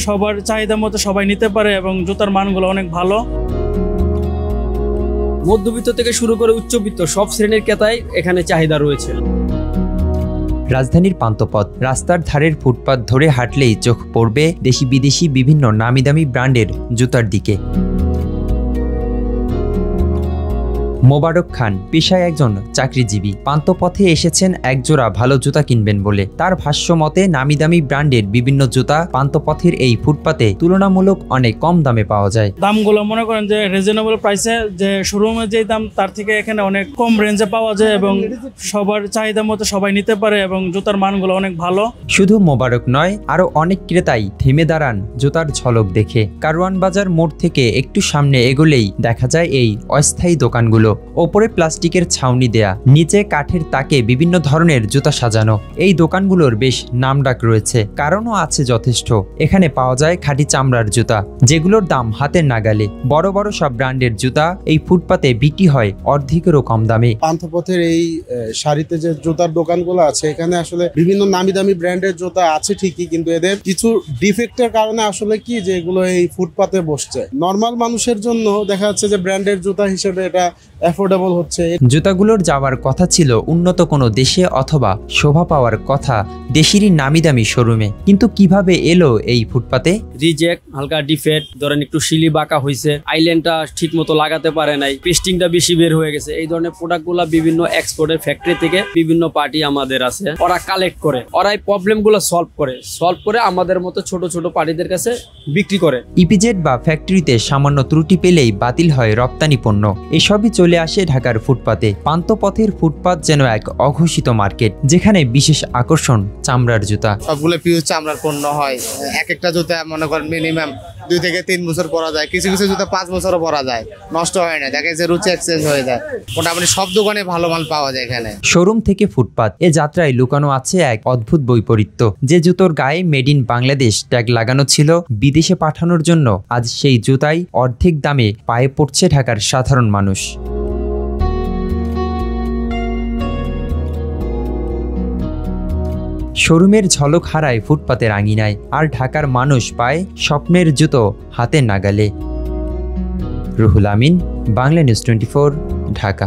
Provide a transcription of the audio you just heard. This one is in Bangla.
সবার চাহিদা মতো সবাই নিতে পারে এবং জুতার মানগুলো অনেক ভালো। মধ্যবিত্ত থেকে শুরু করে উচ্চবিত্ত সব শ্রেণীর ক্রেতাই এখানে চাহিদা রয়েছে। রাজধানীর পান্থপথ, রাস্তার ধারের ফুটপাত ধরে হাঁটলেই চোখ পড়বে দেশি বিদেশি বিভিন্ন নামিদামি ব্র্যান্ডের জুতার দিকে। মোবারক খান পেশায় একজন চাকরিজীবী। পান্থপথে এসেছেন একজোড়া ভালো জুতা কিনবেন বলে। তার ভাষ্য মতে নামিদামি ব্র্যান্ডের বিভিন্ন জুতা পান্থপথের এই ফুটপাতে তুলনামূলক অনেক কম দামে পাওয়া যায়। দামগুলো মনে করেন যে রিজনেবল প্রাইসে, যে শোরুমে যে দাম তার থেকে এখানে অনেক কম রেঞ্জে পাওয়া যায় এবং সবার চাহিদা মতো সবাই নিতে পারে এবং জুতার মানগুলো অনেক ভালো। শুধু মোবারক নয়, আরো অনেক ক্রেতাই থেমে দাঁড়ান জুতার ঝলক দেখে। কারওয়ান বাজার মোড় থেকে একটু সামনে এগোলেই দেখা যায় এই অস্থায়ী দোকানগুলো। ওপরে প্লাস্টিকের ছাউনি দেয়া, নিচে কাঠের তাকে বিভিন্ন ধরনের জুতা সাজানো। এই দোকানগুলোর বেশ নামডাক রয়েছে, কারণও আছে যথেষ্ট। এখানে পাওয়া যায় খাঁটি চামড়ার জুতা, যেগুলোর দাম হাতের নাগালে। বড় বড় সব ব্র্যান্ডের জুতা এই ফুটপাতে বিক্রি হয় অর্ধেকেরও কম দামে। পান্থপথের এই সারিতে যে জুতার দোকানগুলো আছে, এখানে আসলে বিভিন্ন নামি দামি ব্র্যান্ডের জুতা আছে ঠিকই, কিন্তু এদের কিছু ডিফেক্টের কারণে আসলে কি যে এগুলো এই ফুটপাতে বসছে। নর্মাল মানুষের জন্য দেখা যাচ্ছে যে ব্র্যান্ডের জুতা হিসেবে এটা অ্যাফোর্ডেবল হচ্ছে। জুতাগুলোর যাওয়ার কথা ছিল উন্নত কোনো দেশে অথবা শোভা পাওয়ার কথা দেশেরই নামি দামি শোরুমে, কিন্তু কিভাবে এলো এই ফুটপাতে? রিজেক্ট, হালকা ডিফেক্ট, ধরেন একটু শিলি বাঁকা হয়েছে, আইল্যান্ডটা ঠিক মতো লাগাতে পারে নাই, পেস্টিংটা বেশি বের হয়ে গেছে। এই ধরনের প্রোডাক্টগুলো বিভিন্ন এক্সপোর্টের ফ্যাক্টরি থেকে বিভিন্ন পার্টি আমাদের আছে, ওরা কালেক্ট করে, ওরা এই প্রবলেমগুলো সলভ করে আমাদের মতো ছোট ছোট পার্টিদের কাছে বিক্রি করে। ইপিজেড বা ফ্যাক্টরিতে সামান্য ত্রুটি পেলেই বাতিল হয় রপ্তানি পণ্য। এসবই চলে আসে ঢাকার ফুটপাতে। পান্থপথের ফুটপাত যেন এক অঘোষিত মার্কেট, যেখানে বিশেষ আকর্ষণ চামড়ার জুতা। সবগুলো পিওর চামড়ার পণ্য হয়। এক একটা জুতা মনে করেন মিনিমাম 2 থেকে 3 বছর পরা যায়, কিছু কিছু জুতা 5 বছরও পরা যায়, নষ্ট হয় না। দেখে যে রুচি এক্সচেঞ্জ হয়ে যায়। মোটামুটি সব দোকানে ভালো মাল পাওয়া যায় এখানে। শোরুম থেকে ফুটপাত, এ যাত্রায় লুকানো আছে এক অদ্ভুত বৈপরীত্য। যে জুতোর গায়ে মেড ইন বাংলাদেশ ট্যাগ লাগানো ছিল বিদেশে পাঠানোর জন্য, আজ সেই জুতাই অর্ধেক দামে পায়ে পড়ছে ঢাকার সাধারণ মানুষ। শোরুমের ঝলক হারায় ফুটপাতের আঙিনায়, আর ঢাকার মানুষ পায় স্বপ্নের জুতো হাতের নাগালে। রুহুল আমিন, বাংলা নিউজ 24, ঢাকা।